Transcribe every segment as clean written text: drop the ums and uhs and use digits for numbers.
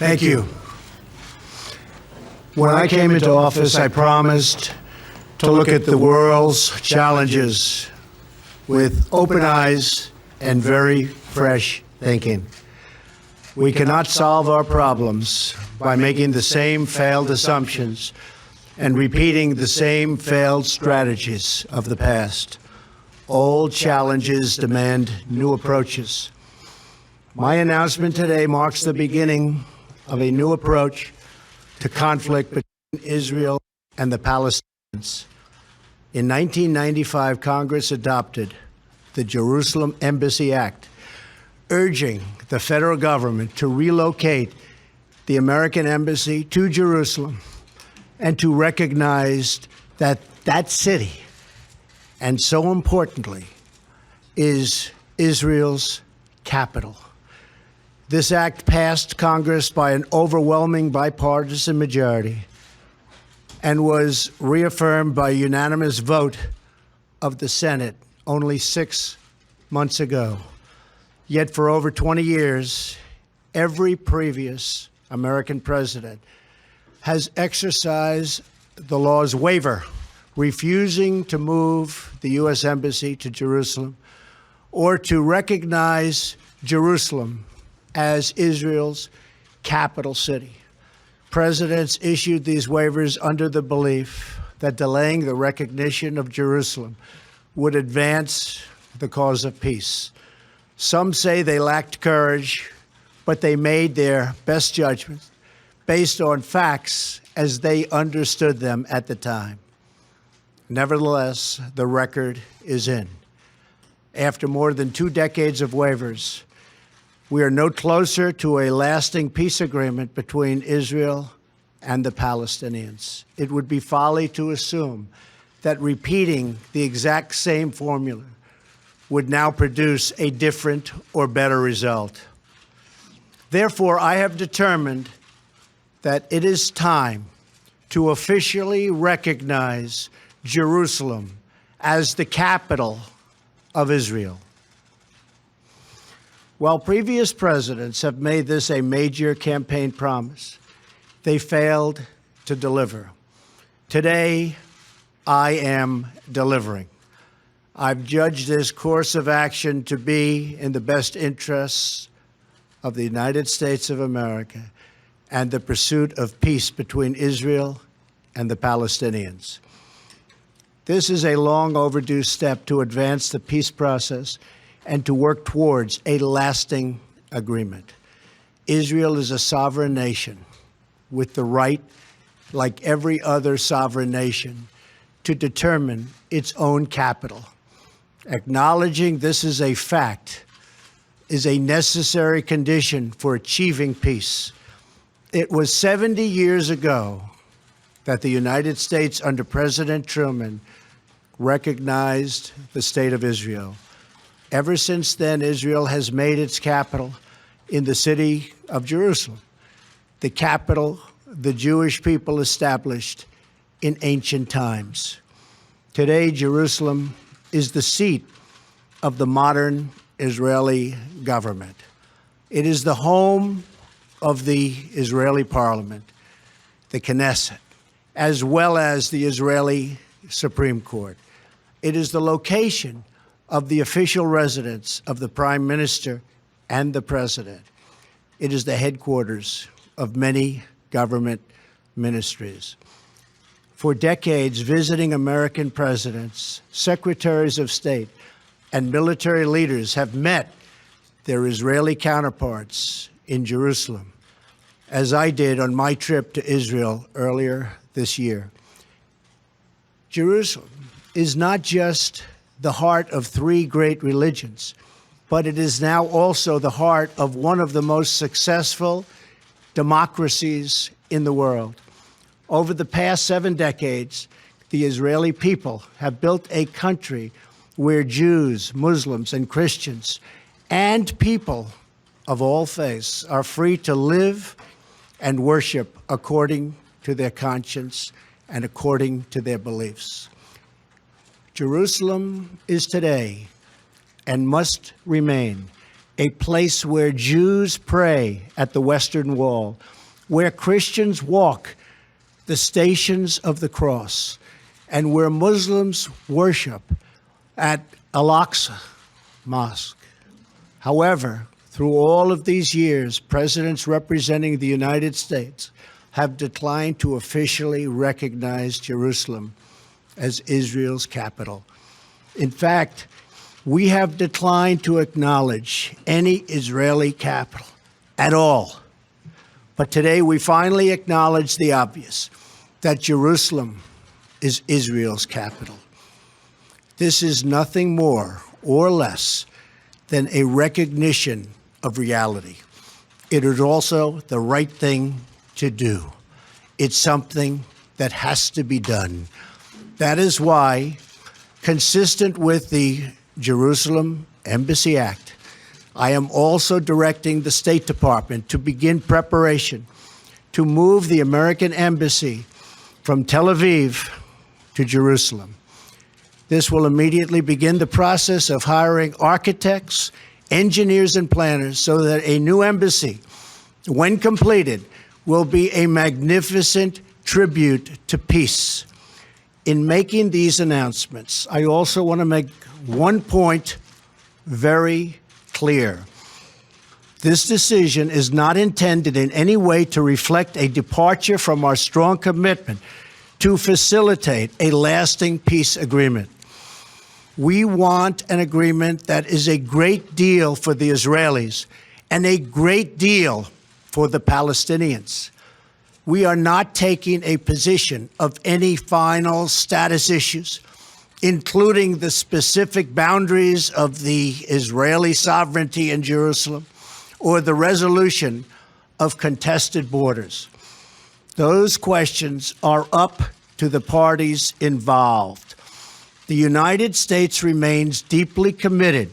Thank you. When I came into office, I promised to look at the world's challenges with open eyes and very fresh thinking. We cannot solve our problems by making the same failed assumptions and repeating the same failed strategies of the past. Old challenges demand new approaches. My announcement today marks the beginning of a new approach to conflict between Israel and the Palestinians. In 1995, Congress adopted the Jerusalem Embassy Act, urging the federal government to relocate the American embassy to Jerusalem and to recognize that that city, and so importantly, is Israel's capital. This act passed Congress by an overwhelming bipartisan majority and was reaffirmed by a unanimous vote of the Senate only 6 months ago. Yet for over 20 years, every previous American president has exercised the law's waiver, refusing to move the U.S. Embassy to Jerusalem or to recognize Jerusalem as Israel's capital city. Presidents issued these waivers under the belief that delaying the recognition of Jerusalem would advance the cause of peace. Some say they lacked courage, but they made their best judgments based on facts as they understood them at the time. Nevertheless, the record is in. After more than 2 decades of waivers, we are no closer to a lasting peace agreement between Israel and the Palestinians. It would be folly to assume that repeating the exact same formula would now produce a different or better result. Therefore, I have determined that it is time to officially recognize Jerusalem as the capital of Israel. While previous presidents have made this a major campaign promise, they failed to deliver. Today, I am delivering. I've judged this course of action to be in the best interests of the United States of America and the pursuit of peace between Israel and the Palestinians. This is a long overdue step to advance the peace process and to work towards a lasting agreement. Israel is a sovereign nation with the right, like every other sovereign nation, to determine its own capital. Acknowledging this is a fact is a necessary condition for achieving peace. It was 70 years ago that the United States under President Truman recognized the State of Israel. Ever since then, Israel has made its capital in the city of Jerusalem, the capital the Jewish people established in ancient times. Today, Jerusalem is the seat of the modern Israeli government. It is the home of the Israeli parliament, the Knesset, as well as the Israeli Supreme Court. It is the location of the official residence of the Prime Minister and the President. It is the headquarters of many government ministries. For decades, visiting American presidents, secretaries of state, and military leaders have met their Israeli counterparts in Jerusalem, as I did on my trip to Israel earlier this year. Jerusalem is not just the heart of 3 great religions, but it is now also the heart of one of the most successful democracies in the world. Over the past 7 decades, the Israeli people have built a country where Jews, Muslims, and Christians, and people of all faiths are free to live and worship according to their conscience and according to their beliefs. Jerusalem is today and must remain a place where Jews pray at the Western Wall, where Christians walk the Stations of the Cross, and where Muslims worship at Al-Aqsa Mosque. However, through all of these years, presidents representing the United States have declined to officially recognize Jerusalem as Israel's capital. In fact, we have declined to acknowledge any Israeli capital at all. But today we finally acknowledge the obvious, that Jerusalem is Israel's capital. This is nothing more or less than a recognition of reality. It is also the right thing to do. It's something that has to be done. That is why, consistent with the Jerusalem Embassy Act, I am also directing the State Department to begin preparation to move the American Embassy from Tel Aviv to Jerusalem. This will immediately begin the process of hiring architects, engineers, and planners so that a new embassy, when completed, will be a magnificent tribute to peace. In making these announcements, I also want to make one point very clear. This decision is not intended in any way to reflect a departure from our strong commitment to facilitate a lasting peace agreement. We want an agreement that is a great deal for the Israelis and a great deal for the Palestinians. We are not taking a position of any final status issues, including the specific boundaries of the Israeli sovereignty in Jerusalem or the resolution of contested borders. Those questions are up to the parties involved. The United States remains deeply committed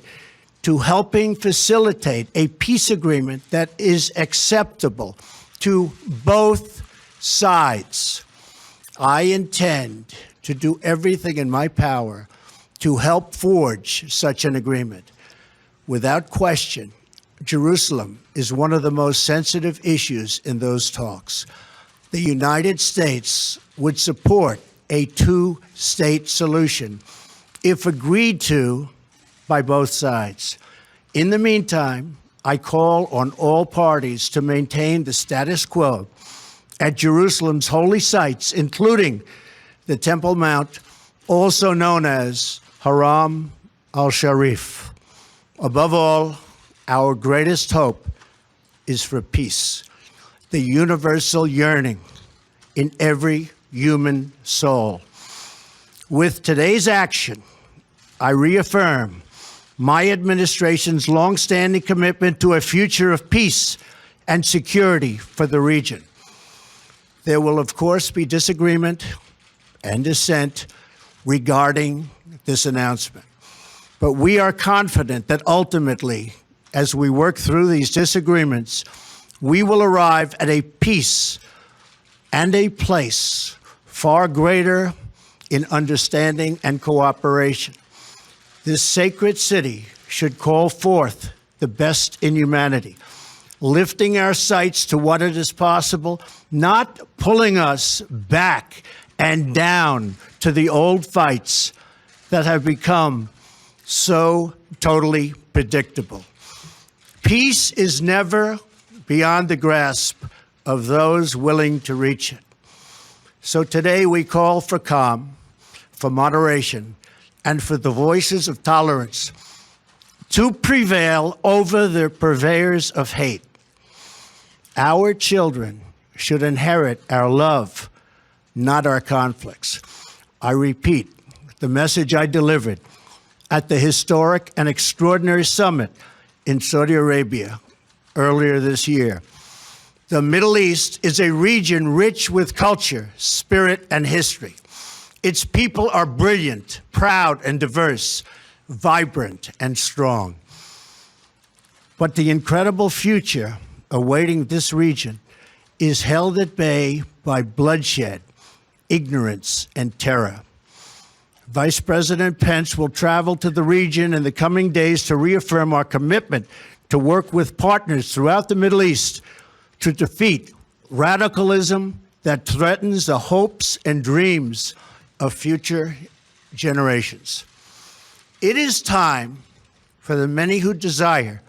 to helping facilitate a peace agreement that is acceptable to both sides. I intend to do everything in my power to help forge such an agreement. Without question, Jerusalem is one of the most sensitive issues in those talks. The United States would support a two-state solution if agreed to by both sides. In the meantime, I call on all parties to maintain the status quo at Jerusalem's holy sites, including the Temple Mount, also known as Haram al-Sharif. Above all, our greatest hope is for peace, the universal yearning in every human soul. With today's action, I reaffirm my administration's longstanding commitment to a future of peace and security for the region. There will, of course, be disagreement and dissent regarding this announcement. But we are confident that ultimately, as we work through these disagreements, we will arrive at a peace and a place far greater in understanding and cooperation. This sacred city should call forth the best in humanity, lifting our sights to what it is possible, not pulling us back and down to the old fights that have become so totally predictable. Peace is never beyond the grasp of those willing to reach it. So today we call for calm, for moderation, and for the voices of tolerance to prevail over the purveyors of hate. Our children should inherit our love, not our conflicts. I repeat the message I delivered at the historic and extraordinary summit in Saudi Arabia earlier this year. The Middle East is a region rich with culture, spirit, and history. Its people are brilliant, proud, and diverse, vibrant, and strong. But the incredible future awaiting this region is held at bay by bloodshed, ignorance, and terror. Vice President Pence will travel to the region in the coming days to reaffirm our commitment to work with partners throughout the Middle East to defeat radicalism that threatens the hopes and dreams of future generations. It is time for the many who desire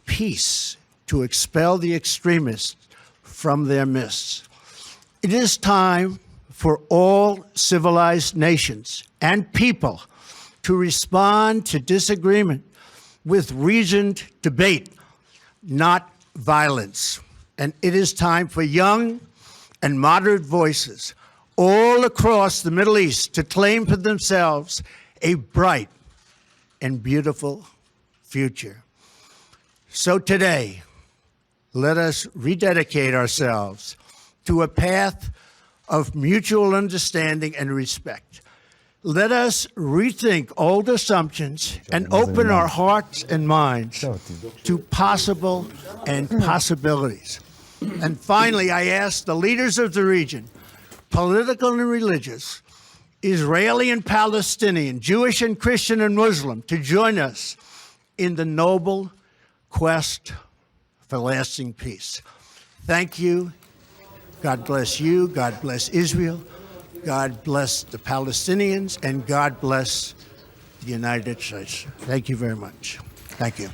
peace to expel the extremists from their midst. It is time for all civilized nations and people to respond to disagreement with reasoned debate, not violence. And it is time for young and moderate voices all across the Middle East to claim for themselves a bright and beautiful future. So today, let us rededicate ourselves to a path of mutual understanding and respect. Let us rethink old assumptions and open our hearts and minds to possible and possibilities. And finally, I ask the leaders of the region, political and religious, Israeli and Palestinian, Jewish and Christian and Muslim, to join us in the noble quest for lasting peace. Thank you. God bless you. God bless Israel. God bless the Palestinians, and God bless the United States. Thank you very much. Thank you.